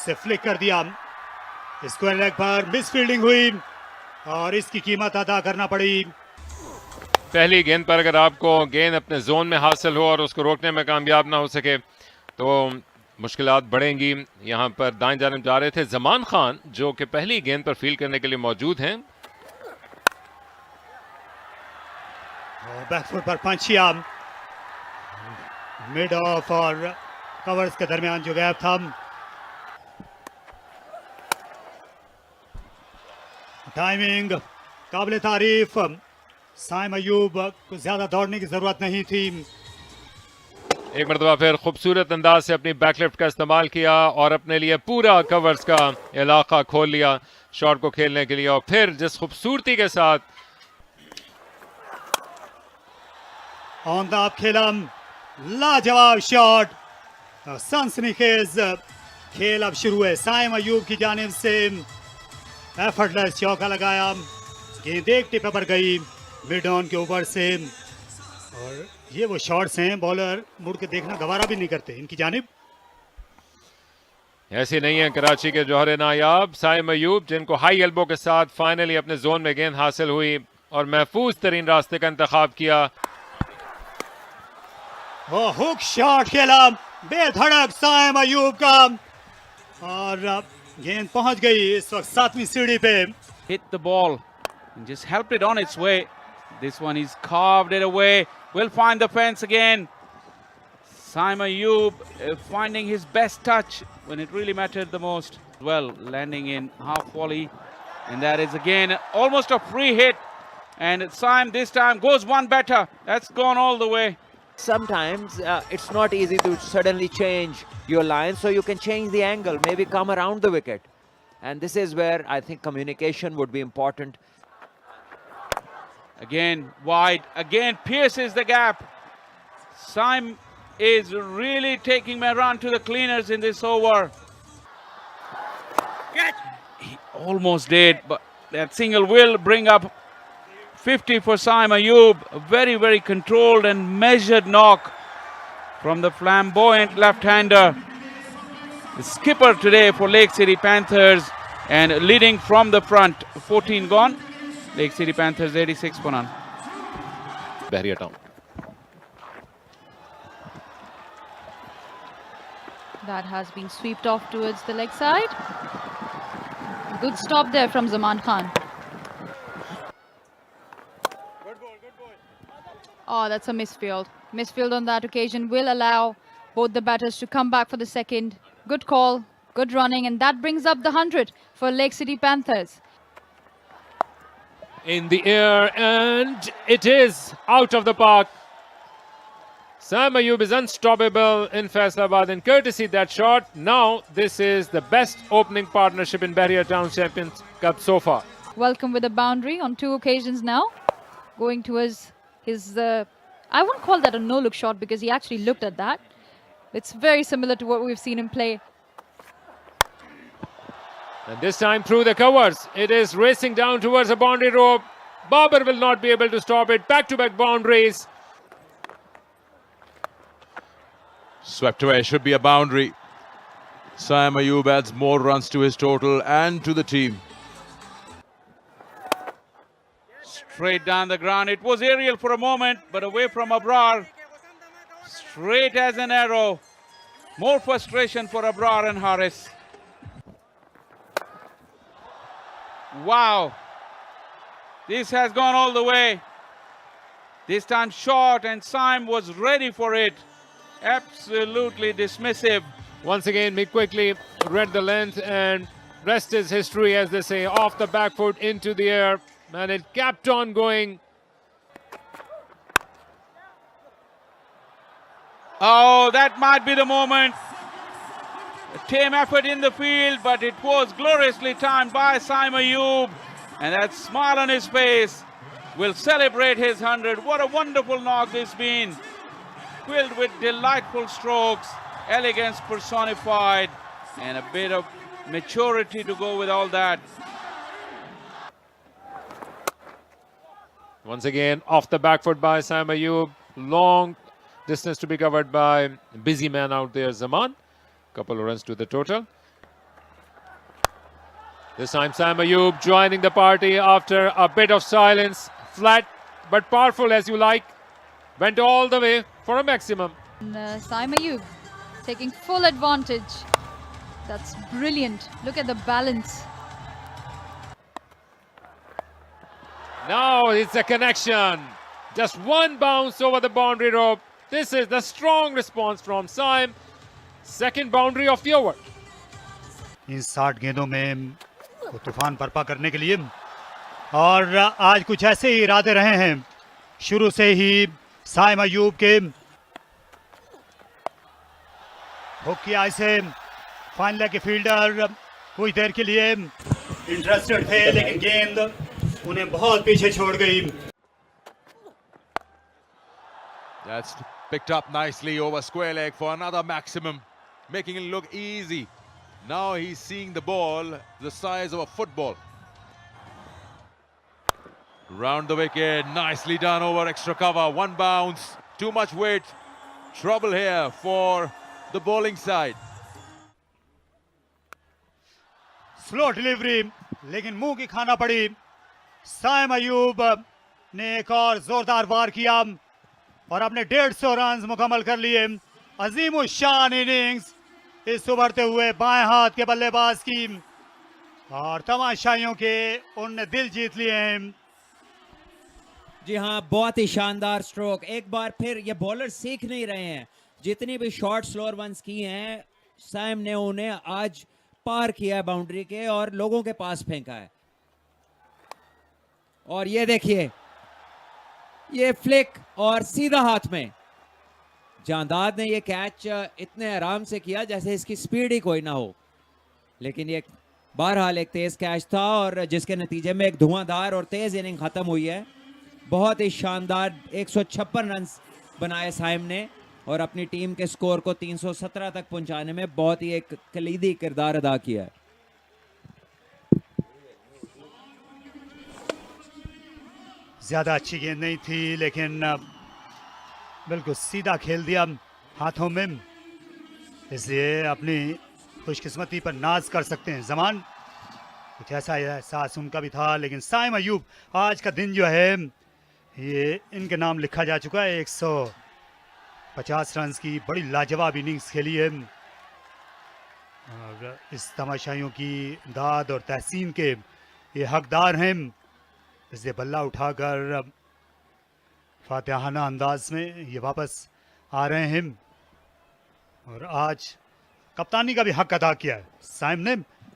से फ्लिक कर दिया। स्क्वायर लेग पर मिस फील्डिंग हुई और इसकी कीमत अदा करना पड़ी। पहली गेंद पर अगर आपको गेंद अपने जोन में हासिल हो और उसको रोकने में कामयाब ना हो सके तो मुश्किलात बढ़ेंगी। यहां पर दाएं जानब जा रहे थे जमान खान, जो कि पहली गेंद पर फील्ड करने के लिए मौजूद हैं। बैकफुट पर पंचिया, मिड ऑफ और कवर्स के दरमियान जो गैप था। टाइमिंग काबिल तारीफ। साइम अयूब को ज्यादा दौड़ने की जरूरत नहीं थी। एक मरतबा फिर खूबसूरत अंदाज से अपनी बैकलिफ्ट का इस्तेमाल किया और अपने लिए पूरा कवर्स का इलाका खोल लिया शॉट को खेलने के लिए। और फिर जिस खूबसूरती के साथ ऑन द अप खेला, लाजवाब शॉट, सनसनीखेज खेल अब शुरू है। साइम अयूब की जानिब से एफर्टलेस चौका लगाया, गेंद एक टिप पर गई मिड ऑन के ऊपर से। और ये वो शॉट्स हैं बॉलर मुड़ के देखना गवारा भी नहीं करते इनकी जानिब। ऐसी नहीं है कराची के जौहर नायाब साइम अयूब, जिनको हाई एल्बो के साथ फाइनली अपने जोन में गेंद हासिल हुई और महफूज तरीन रास्ते का इंतखाब किया। वो हुक शॉट खेला बेधड़क साइम अयूब का और गेंद पहुंच गई इस वक्त 7वीं सीढ़ी पे। Hit the ball and just helped it on its way. This one is carved it away. Will find the fence again. Saim Ayoub finding his best touch when it really mattered the most. Well, landing in half volley, and that is again almost a free hit. And Saim this time goes one better. That's gone all the way. Sometimes it's not easy to suddenly change your line, so you can change the angle, maybe come around the wicket. And this is where I think communication would be important. Again wide, again pierces the gap. Saim is really taking Mehran to the cleaners in this over. He almost did, but that single will bring up 50 for Saim Ayoub. A very, very controlled and measured knock from the flamboyant left-hander. The skipper today for Lake City Panthers and leading from the front. 14 gone. Lake City Panthers 86 for none. Bahria town. That has been swept off towards the leg side. Good stop there from Zaman Khan. Oh, that's a misfield. Misfield on that occasion will allow both the batters to come back for the second. Good call, good running, and that brings up the 100 for Lake City Panthers. In the air, and it is out of the park. Saim Ayoub is unstoppable in Faisalabad, and courtesy that shot, now this is the best opening partnership in Bahria Town Champions Cup so far. Welcome with a boundary on 2 occasions now. Going towards his, I wouldn't call that a no-look shot because he actually looked at that. It's very similar to what we've seen him play. And this time through the covers, it is racing down towards the boundary rope. Babar will not be able to stop it. Back-to-back boundaries. Swept away, should be a boundary. Saim Ayoub adds more runs to his total and to the team. Straight down the ground. It was aerial for a moment, but away from Abrar. Straight as an arrow. More frustration for Abrar and Haris. Wow. This has gone all the way. This time short, and Saim was ready for it. Absolutely dismissive. Once again, Mick quickly read the length, and rest is history, as they say. Off the back foot into the air, and it kept on going. Oh, that might be the moment. A tame effort in the field, but it was gloriously timed by Saim Ayoub. And that smile on his face will celebrate his 100. What a wonderful knock this been. Filled with delightful strokes, elegance personified, and a bit of maturity to go with all that. Once again, off the back foot by Saim Ayoub. Long distance to be covered by busy man out there, Zaman. Couple of runs to the total. This time Saim Ayub joining the party after a bit of silence. Flat but powerful as you like. Went all the way for a maximum. And, Saim Ayub taking full advantage. That's brilliant. Look at the balance. Now it's a connection. Just one bounce over the boundary rope. This is the strong response from Saim. Second boundary of the over. इन 60 गेंदों में वो तूफान बर्पा करने के लिए और आज कुछ ऐसे ही इरादे रहे हैं शुरू से ही साइम अयूब के हुक किया इसे फाइनल के फील्डर कुछ देर के लिए इंटरेस्टेड थे लेकिन गेंद उन्हें बहुत पीछे छोड़ गई. That's picked up nicely over square leg for another maximum, making it look easy. Now he's seeing the ball the size of a football. Round the wicket, nicely done over extra cover. One bounce, too much weight. Trouble here for the bowling side. Slow delivery लेकिन मुंह की खाना पड़ी. साइम अयूब ने एक और जोरदार वार किया और अपने 150 रन मुकम्मल कर लिए. अजीम शान इनिंग्स इस उभरते हुए बाएं हाथ के बल्लेबाज की और तमाशाइयों के उनने दिल जीत लिए हैं. जी हाँ, बहुत ही शानदार स्ट्रोक. एक बार फिर ये बॉलर सीख नहीं रहे हैं. जितनी भी शॉर्ट स्लोअर वंस की हैं साइम ने उन्हें आज पार किया है बाउंड्री के और लोगों के पास फेंका है. और ये देखिए, ये फ्लिक और सीधा हाथ में. जांदाद ने ये कैच इतने आराम से किया जैसे इसकी स्पीड ही कोई ना हो, लेकिन ये बहरहाल एक तेज कैच था और जिसके नतीजे में एक धुआंधार और तेज इनिंग खत्म हुई है. बहुत ही शानदार 156 रन बनाए साइम ने और अपनी टीम के स्कोर को 317 तक पहुंचाने में बहुत ही एक कलीदी किरदार अदा किया है. ज्यादा अच्छी गेंद नहीं थी लेकिन बिल्कुल सीधा खेल दिया हाथों में, इसलिए अपनी खुशकिस्मती पर नाज कर सकते हैं. जमान कुछ ऐसा एहसास उनका भी था, लेकिन साइम अयूब आज का दिन जो है ये इनके नाम लिखा जा चुका है. 150 रन की बड़ी लाजवाब इनिंग्स खेली है और इस तमाशाइयों की दाद और तहसीन के ये हकदार हैं. इसलिए बल्ला उठाकर फातिहाना अंदाज में ये वापस आ रहे हैं और आज कप्तानी का भी हक अदा किया है साइम ने.